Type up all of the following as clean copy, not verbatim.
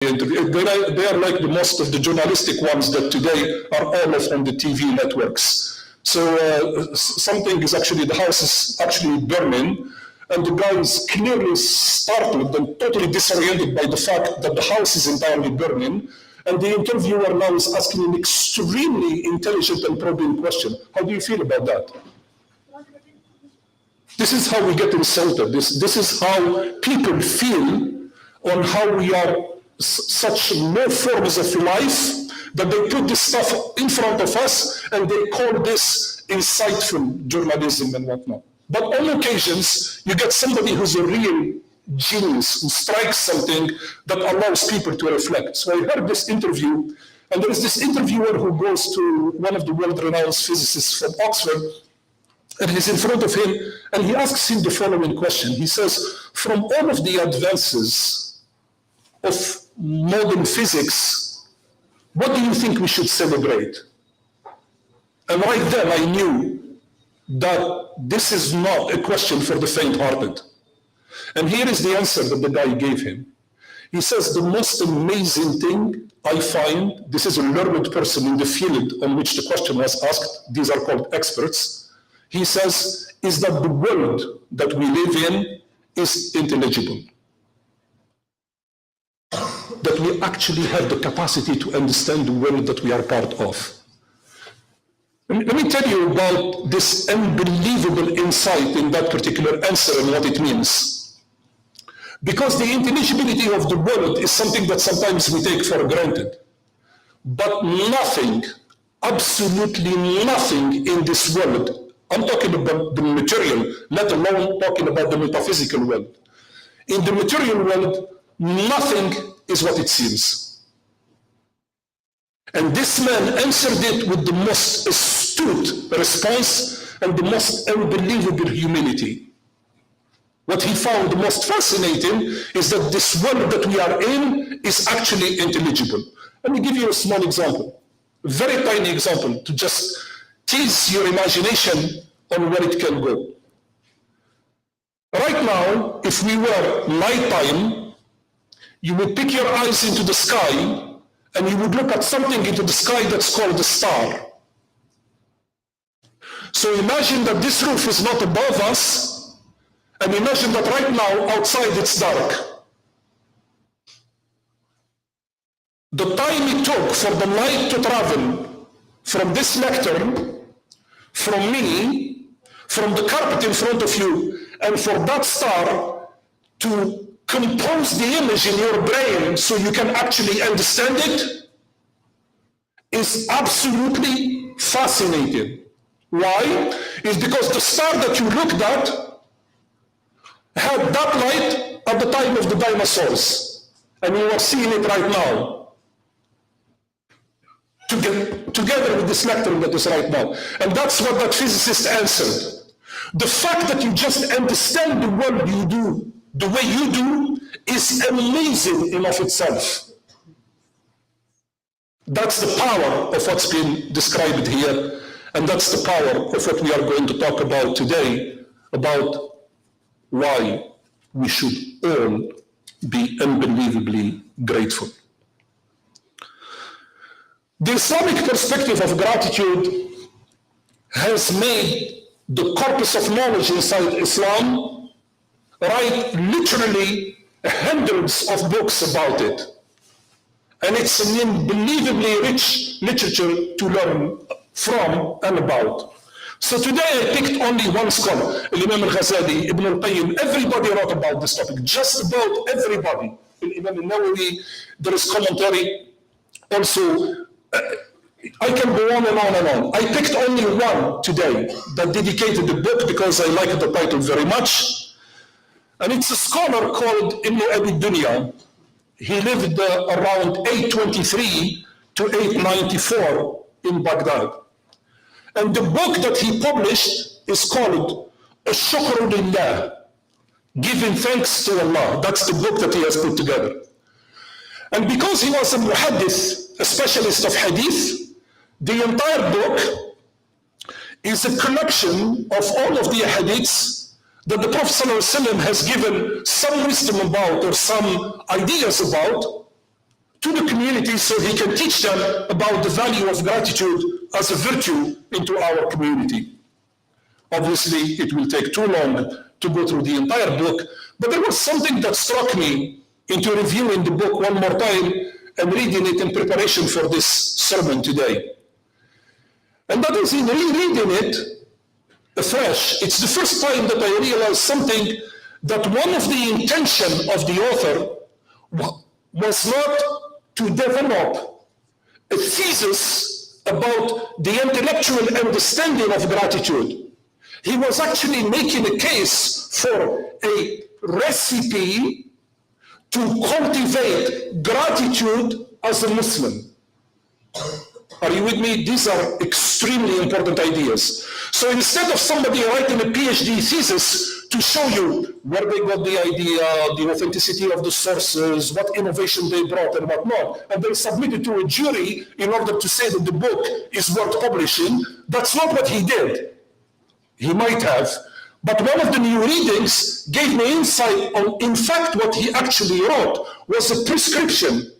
interview. They are like the most of the journalistic ones that today are all of on the TV networks. So something is actually, the house is actually burning, and the guy is clearly startled and totally disoriented by the fact that the house is entirely burning. And the interviewer now is asking an extremely intelligent and probing question. How do you feel about that? This is how we get insulted. This is how people feel on how we are such low forms of life that they put this stuff in front of us and they call this insightful journalism and whatnot. But on occasions, you get somebody who's a real genius, who strikes something that allows people to reflect. So I heard this interview, and there is this interviewer who goes to one of the world-renowned physicists from Oxford, and he's in front of him, and he asks him the following question. He says, from all of the advances of modern physics, what do you think we should celebrate? And right then I knew that this is not a question for the faint-hearted. And here is the answer that the guy gave him. He says, the most amazing thing I find, this is a learned person in the field on which the question was asked, these are called experts, he says, is that the world that we live in is intelligible. That we actually have the capacity to understand the world that we are part of. Let me tell you about this unbelievable insight in that particular answer and what it means. Because the intelligibility of the world is something that sometimes we take for granted. But nothing, absolutely nothing in this world, I'm talking about the material, let alone talking about the metaphysical world. In the material world, nothing is what it seems. And this man answered it with the most astute response and the most unbelievable humility. What he found the most fascinating is that this world that we are in is actually intelligible. Let me give you a small example, a very tiny example to just tease your imagination on where it can go. Right now, if we were nighttime, you would pick your eyes into the sky and you would look at something into the sky that's called a star. So imagine that this roof is not above us, and imagine that right now outside it's dark. The time it took for the light to travel from this lectern, from me, from the carpet in front of you, and for that star to compose the image in your brain so you can actually understand it is absolutely fascinating. Why? It's because the star that you looked at had that light at the time of the dinosaurs, and you are seeing it right now, together with this lectern that is right now. And that's what that physicist answered. The fact that you just understand the world you do, the way you do, is amazing in of itself. That's the power of what's been described here, and that's the power of what we are going to talk about today, about why we should all be unbelievably grateful. The Islamic perspective of gratitude has made the corpus of knowledge inside Islam write literally hundreds of books about it. And it's an unbelievably rich literature to learn from and about. So today I picked only one scholar, Imam al-Ghazali, Ibn al-Qayyim. Everybody wrote about this topic, just about everybody. Imam al-Nawawi, there is commentary. Also, I can go on and on and on. I picked only one today that dedicated the book because I like the title very much. And it's a scholar called Ibn Abi Dunya. He lived around 823 to 894 in Baghdad. And the book that he published is called Ash-Shukru Lillah, Giving Thanks to Allah. That's the book that he has put together. And because he was a muhaddith, a specialist of hadith, the entire book is a collection of all of the hadiths that the Prophet ﷺ has given some wisdom about or some ideas about, to the community so he can teach them about the value of gratitude as a virtue into our community. Obviously, it will take too long to go through the entire book, but there was something that struck me into reviewing the book one more time and reading it in preparation for this sermon today. And that is in rereading it afresh, it's the first time that I realized something, that one of the intentions of the author was not to develop a thesis about the intellectual understanding of gratitude. He was actually making a case for a recipe to cultivate gratitude as a Muslim. Are you with me? These are extremely important ideas. So instead of somebody writing a PhD thesis to show you where they got the idea, the authenticity of the sources, what innovation they brought and whatnot, and they submit it to a jury in order to say that the book is worth publishing, that's not what he did. He might have, but one of the new readings gave me insight on, in fact, what he actually wrote was a prescription,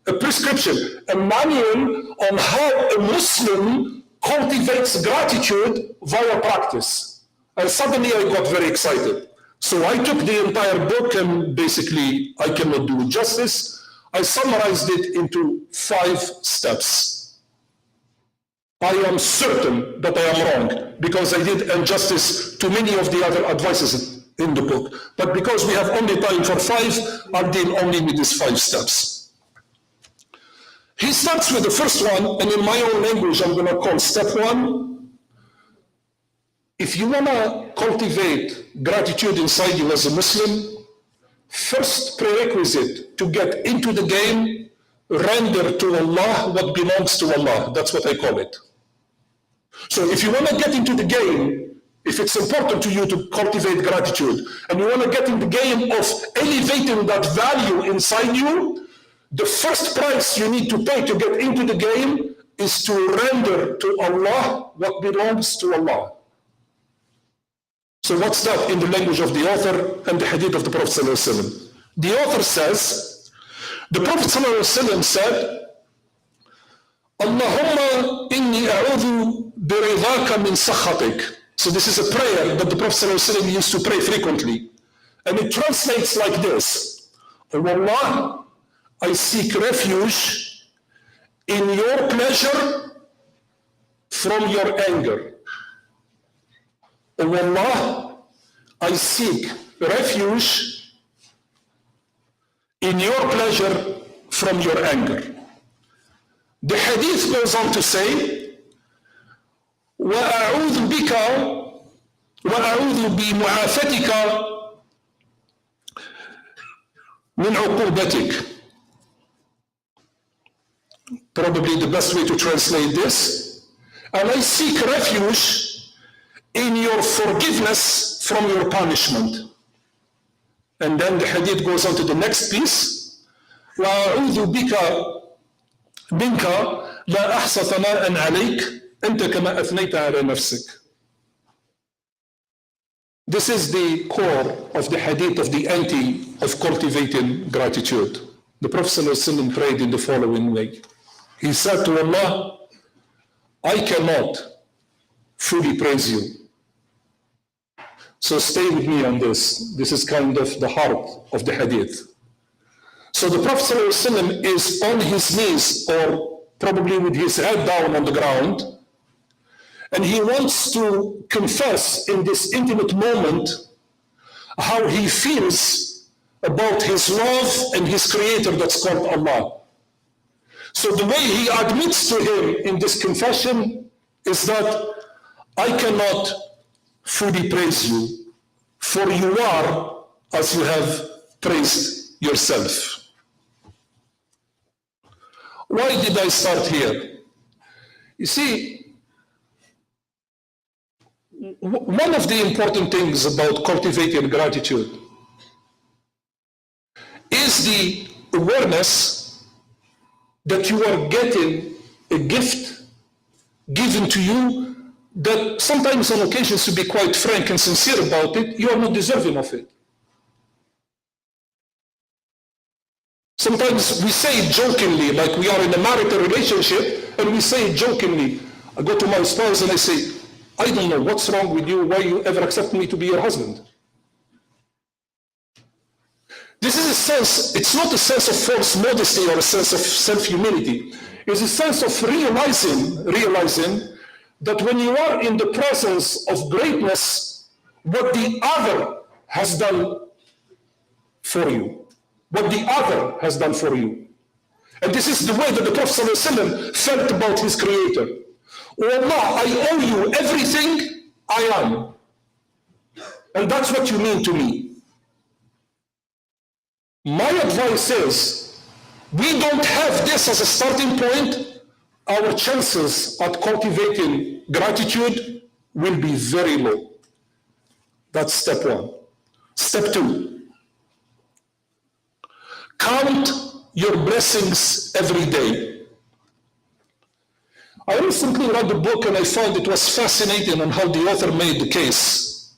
a manual on how a Muslim cultivates gratitude via practice. And suddenly I got very excited. So I took the entire book, and basically I cannot do it justice. I summarized it into 5 steps. I am certain that I am wrong because I did injustice to many of the other advices in the book. But because we have only time for 5, I'll deal only with these 5 steps. He starts with the first one, and in my own language, I'm going to call step 1. If you want to cultivate gratitude inside you as a Muslim, first prerequisite to get into the game, render to Allah what belongs to Allah. That's what I call it. So if you want to get into the game, if it's important to you to cultivate gratitude, and you want to get in the game of elevating that value inside you, the first price you need to pay to get into the game is to render to Allah what belongs to Allah. So what's that in the language of the author and the hadith of the Prophet ﷺ? The author says, the Prophet ﷺ said, Allahumma inni a'udhu biridhaka min sakhatik. So this is a prayer that the Prophet ﷺ used to pray frequently. And it translates like this. Oh Allah, I seek refuge in your pleasure from your anger. O Allah, I seek refuge in your pleasure from your anger. The hadith goes on to say, وَأَعُوذُ بِكَ وَأَعُوذُ بِمُعَافَتِكَ مِنْ عُقُوبَتِكَ. Probably the best way to translate this. And I seek refuge in your forgiveness from your punishment. And then the hadith goes on to the next piece. وَأَعُوذُ بِكَ منك لا أحصى ثناء عليك أنت كما أثنيت على نفسك. This is the core of the hadith of the anti of cultivating gratitude. The Prophet ﷺ prayed in the following way. He said to Allah, I cannot fully praise you. So stay with me on this. This is kind of the heart of the hadith. So the Prophet ﷺ is on his knees, or probably with his head down on the ground, and he wants to confess in this intimate moment how he feels about his love and his creator that's called Allah. So the way he admits to him in this confession is that I cannot fully praise you, for you are as you have praised yourself. Why did I start here? You see, one of the important things about cultivating gratitude is the awareness that you are getting a gift given to you that sometimes on occasions, to be quite frank and sincere about it, you are not deserving of it. Sometimes we say it jokingly, like we are in a marital relationship, and we say it jokingly. I go to my spouse and I say, I don't know what's wrong with you, why you ever accept me to be your husband. This is a sense, it's not a sense of false modesty or a sense of self-humility. It's a sense of realizing that when you are in the presence of greatness, what the other has done for you. What the other has done for you. And this is the way that the Prophet ﷺ felt about his Creator. Oh Allah, I owe you everything I am. And that's what you mean to me. My advice is, we don't have this as a starting point, our chances at cultivating gratitude will be very low. That's step one. Step two, count your blessings every day. I recently read the book and I found it was fascinating on how the author made the case.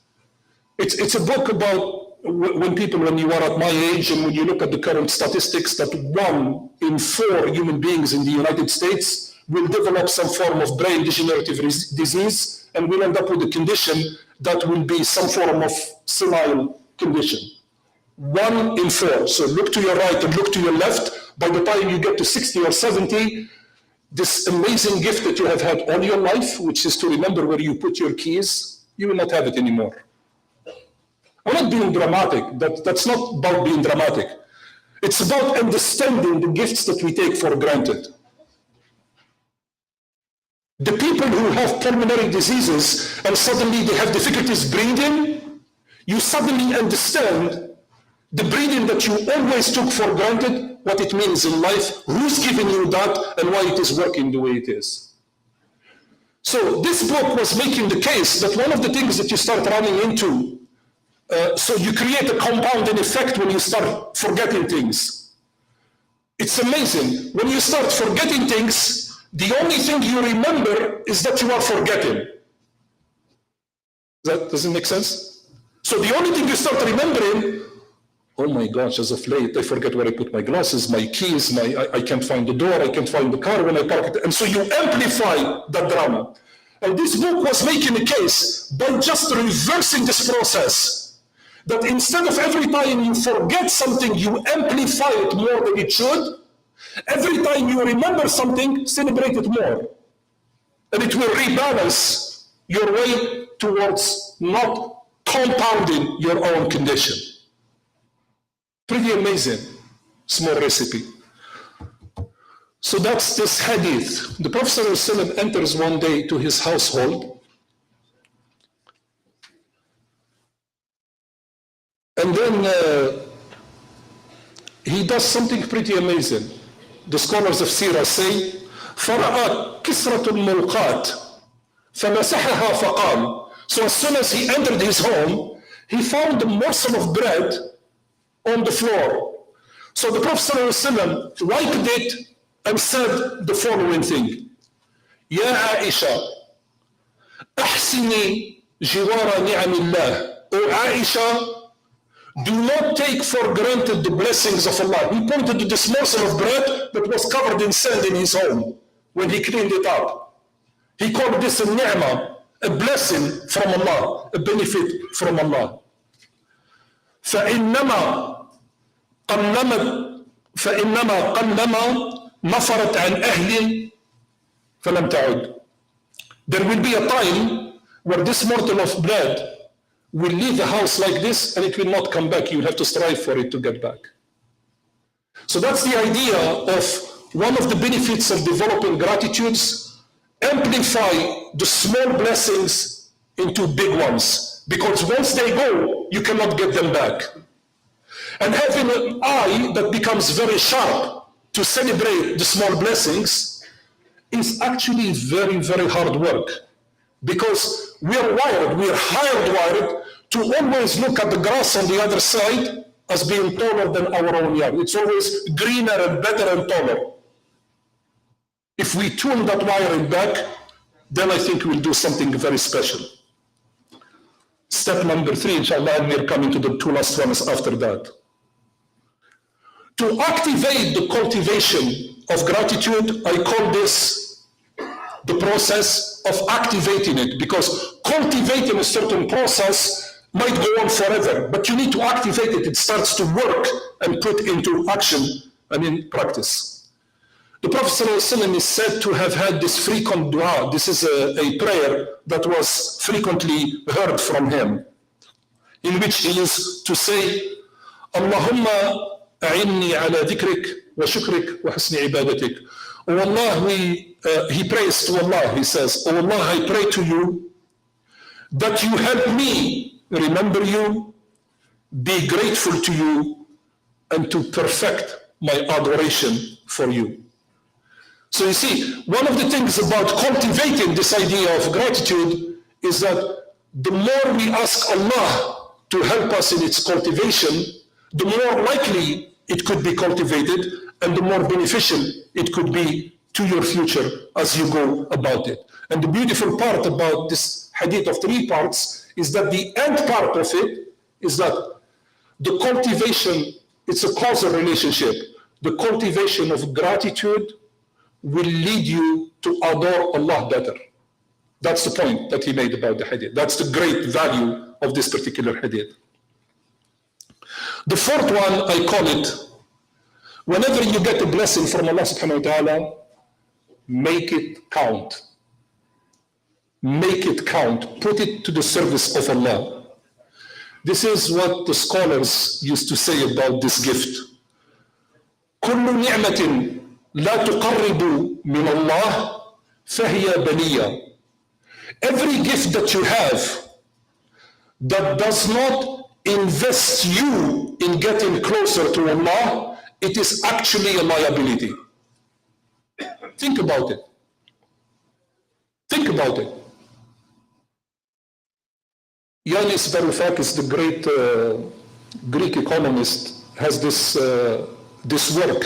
It's a book about when you are at my age and when you look at the current statistics that 1 in 4 human beings in the United States will develop some form of brain degenerative disease and will end up with a condition that will be some form of senile condition. 1 in 4. So look to your right and look to your left. By the time you get to 60 or 70, this amazing gift that you have had all your life, which is to remember where you put your keys, you will not have it anymore. I'm not being dramatic. That's not about being dramatic. It's about understanding the gifts that we take for granted. The people who have pulmonary diseases and suddenly they have difficulties breathing, you suddenly understand the breathing that you always took for granted, what it means in life, who's giving you that, and why it is working the way it is. So this book was making the case that one of the things that you start running into, so you create a compounding effect when you start forgetting things. It's amazing. When you start forgetting things, the only thing you remember is that you are forgetting. Does it make sense? So the only thing you start remembering, oh my gosh, as of late, I forget where I put my glasses, my keys, I can't find the door, I can't find the car when I park it. And so you amplify that drama. And this book was making a case by just reversing this process. That instead of every time you forget something, you amplify it more than it should. Every time you remember something, celebrate it more. And it will rebalance your way towards not compounding your own condition. Pretty amazing, small recipe. So that's this hadith. The Prophet ﷺ enters one day to his household, and then he does something pretty amazing. The scholars of Sirah say, فَرَأَى كِسْرَةُ الْمُلْقَاتِ فَمَسَحَهَا فَقَالَ. So as soon as he entered his home, he found a morsel of bread on the floor. So the Prophet ﷺ wiped it and said the following thing, يا عائشة أحسني جوار نعم الله. O Aisha, do not take for granted the blessings of Allah. He pointed to this morsel of bread that was covered in sand in his home when he cleaned it up. He called this a ni'mah, a blessing from Allah, a benefit from Allah. فإنما قلما نفرت عن أهل فلم تعد. There will be a time where this morsel of bread will leave the house like this and it will not come back. You'll have to strive for it to get back. So that's the idea of one of the benefits of developing gratitudes. Amplify the small blessings into big ones, because once they go, you cannot get them back. And having an eye that becomes very sharp to celebrate the small blessings is actually very, very hard work. Because we are hardwired to always look at the grass on the other side as being taller than our own yard. It's always greener and better and taller. If we tune that wiring back, then I think we'll do something very special. Step number 3, inshallah, and we're coming to the 2 last ones after that. To activate the cultivation of gratitude, I call this the process of activating it, because cultivating a certain process might go on forever, but you need to activate it. It starts to work and put into action and in practice. The Prophet ﷺ is said to have had this frequent dua. This is a prayer that was frequently heard from him, in which he used to say, Allahumma a'inni ala dhikrik wa shukrik wa husni ibadatik. Oh Allah, he prays to Allah, he says, oh Allah, I pray to you that you help me remember you, be grateful to you, and to perfect my adoration for you. So you see, one of the things about cultivating this idea of gratitude is that the more we ask Allah to help us in its cultivation, the more likely it could be cultivated and the more beneficial it could be to your future as you go about it. And the beautiful part about this hadith of 3 parts is that the end part of it is that the cultivation, it's a causal relationship. The cultivation of gratitude will lead you to adore Allah better. That's the point that he made about the hadith. That's the great value of this particular hadith. The 4th one, I call it, whenever you get a blessing from Allah subhanahu wa ta'ala, make it count. Make it count. Put it to the service of Allah. This is what the scholars used to say about this gift. كل نعمة لا تقرب من الله فهي بلية. Every gift that you have that does not invest you in getting closer to Allah, it is actually a liability. Think about it. Think about it. Yanis Varoufakis, the great Greek economist, has this work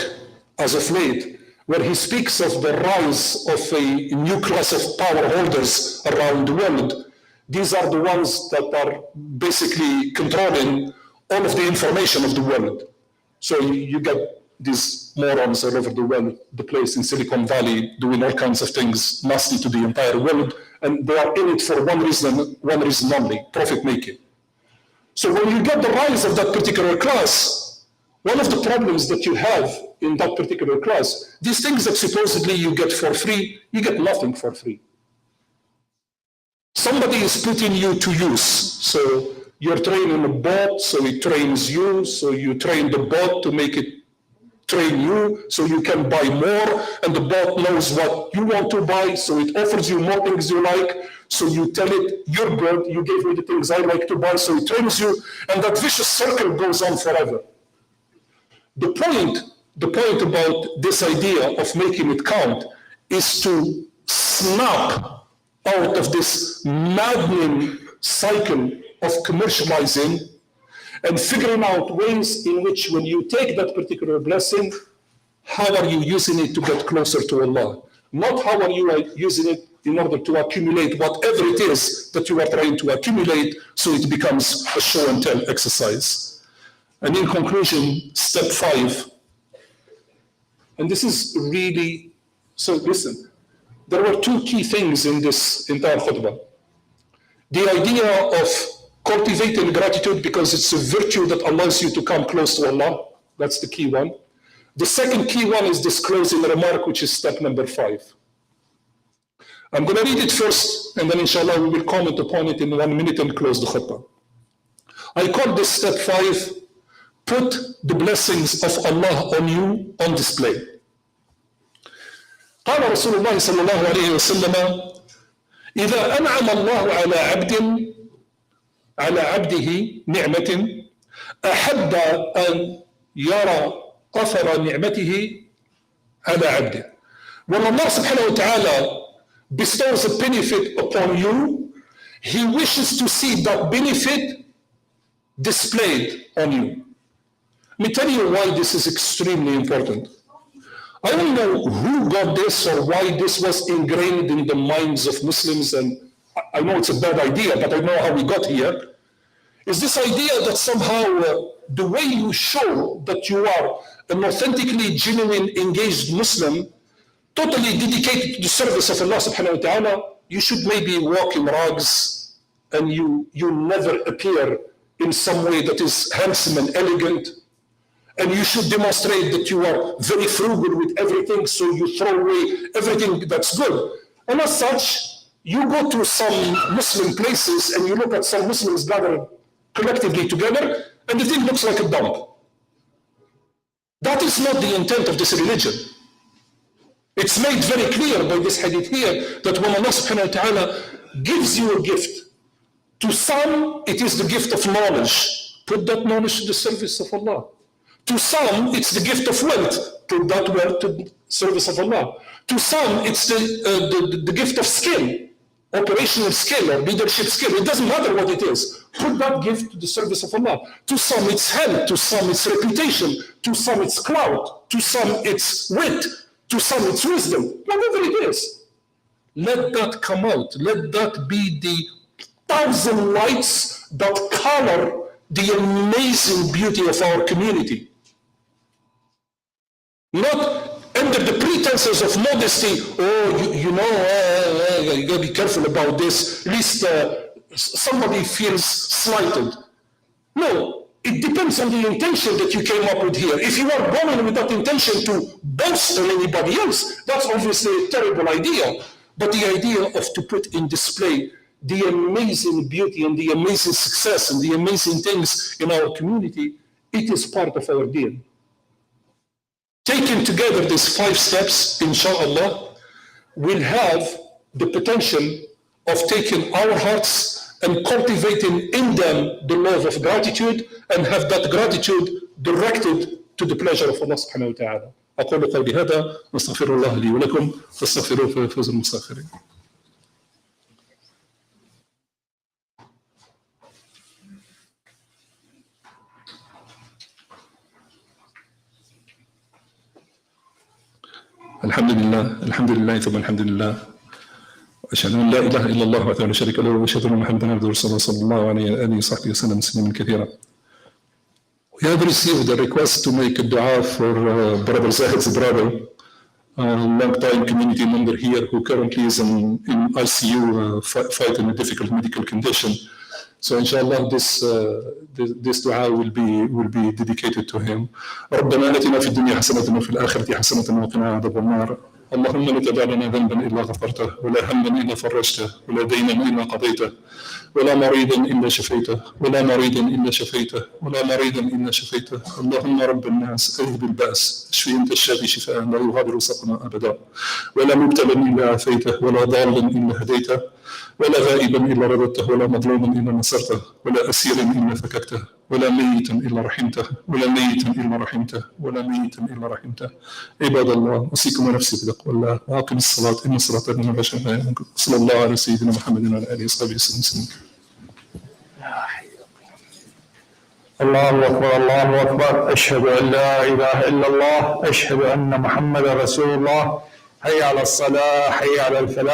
as of late, where he speaks of the rise of a new class of power holders around the world. These are the ones that are basically controlling all of the information of the world. So you get these morons all over the world, the place in Silicon Valley, doing all kinds of things nasty to the entire world, and they are in it for one reason only, profit making. So when you get the rise of that particular class, one of the problems that you have in that particular class, these things that supposedly you get for free, you get nothing for free. Somebody is putting you to use. So you're training a bot, so it trains you, so you train the bot to make it train you, so you can buy more, and the bot knows what you want to buy, so it offers you more things you like, so you tell it, you're good, you gave me the things I like to buy, so it trains you, and that vicious circle goes on forever. The point about this idea of making it count is to snap out of this maddening cycle of commercializing and figuring out ways in which when you take that particular blessing, how are you using it to get closer to Allah? Not how are you using it in order to accumulate whatever it is that you are trying to accumulate, so it becomes a show and tell exercise. And in conclusion, step 5, and this is really, so listen, there were 2 key things in this entire khutbah. The idea of cultivating gratitude because it's a virtue that allows you to come close to Allah. That's the key one. The second key one is this closing remark, which is step number 5. I'm going to read it first, and then inshallah we will comment upon it in 1 minute and close the khutbah. I call this step 5, put the blessings of Allah on you on display. قال رسول الله صلى الله عليه وسلم إذا أنعم الله على عبده نعمة أحب أن يرى أثر نعمته على عبده. When Allah subhanahu wa ta'ala bestows a benefit upon you, He wishes to see that benefit displayed on you. Let me tell you why this is extremely important. I don't know who got this or why this was ingrained in the minds of Muslims, and I know it's a bad idea, but I know how we got here. Is this idea that somehow the way you show that you are an authentically genuine, engaged Muslim, totally dedicated to the service of Allah subhanahu wa ta'ala, you should maybe walk in rags and you never appear in some way that is handsome and elegant. And you should demonstrate that you are very frugal with everything, so you throw away everything that's good. And as such, you go to some Muslim places and you look at some Muslims gathered collectively together, and the thing looks like a dump. That is not the intent of this religion. It's made very clear by this hadith here that when Allah subhanahu wa ta'ala gives you a gift, to some it is the gift of knowledge. Put that knowledge to the service of Allah. To some it's the gift of wealth. Put that wealth to the service of Allah. To some it's the gift of skill, operational skill or leadership skill. It doesn't matter what it is. Put that gift to the service of Allah. To some it's health, to some it's reputation, to some it's clout, to some it's wit, to some it's wisdom. Whatever it is, let that come out. Let that be the 1,000 lights that color the amazing beauty of our community. Not under the pretenses of modesty. Oh, you gotta be careful about this. At least somebody feels slighted. No, it depends on the intention that you came up with here. If you are going with that intention to boast on anybody else, that's obviously a terrible idea. But the idea of to put in display the amazing beauty and the amazing success and the amazing things in our community, it is part of our deen. Taking together these 5 steps, inshallah, will have the potential of taking our hearts and cultivating in them the love of gratitude and have that gratitude directed to the pleasure of Allah subhanahu wa ta'ala. أقول قولي هذا واستغفر الله لي ولكم فاستغفروه فيفوز المستغفرين. الحمد لله ثم الحمد لله وأشهد أن لا إله إلا الله وحده لا شريك له وأشهد أن محمدا عبده ورسوله صلى الله عليه وآله وصحبه وسلم تسليما كثيرا. We have received a request to make a dua for Brother Zahid's brother, a long-time community member here who currently is in ICU fighting a difficult medical condition. So inshallah this dua will be dedicated to him. ربنا آتنا في الدنيا حسنة وفي الآخرة حسنة وقنا عذاب النار. اللهم لا تدع لنا ذنبا إلا غفرته ولا هما إلا فرجته ولا دينا إلا قضيته ولا مريضا إلا شفيته ولا مريضا إلا شفيته ولا مريضا إلا شفيته. اللهم رب الناس أذهب البأس اشف أنت الشافي شفاء لا يغادر سقما أبدا ولا مبتلا إلا عافيته ولا ضالا إلا هديته ولا غائبا إلا رددته ولا مظلوما إلا نصرته ولا أسيرا إلا فككته ولا ميتا إلا رحمته ولا ميتا إلا رحمته ولا ميتا إلا رحمته. عباد الله أوصيكم ونفسي بتقوى الله وأقم الصلاة إن الصلاة تنهى عن الفحشاء والمنكر والبغي. صلى الله على سيدنا محمد وعلى آله وصحبه وسلم. الله أكبر الله أكبر. أشهد أن لا إله إلا الله. أشهد أن محمدا رسول الله. حي على الصلاة حي على الفلاح.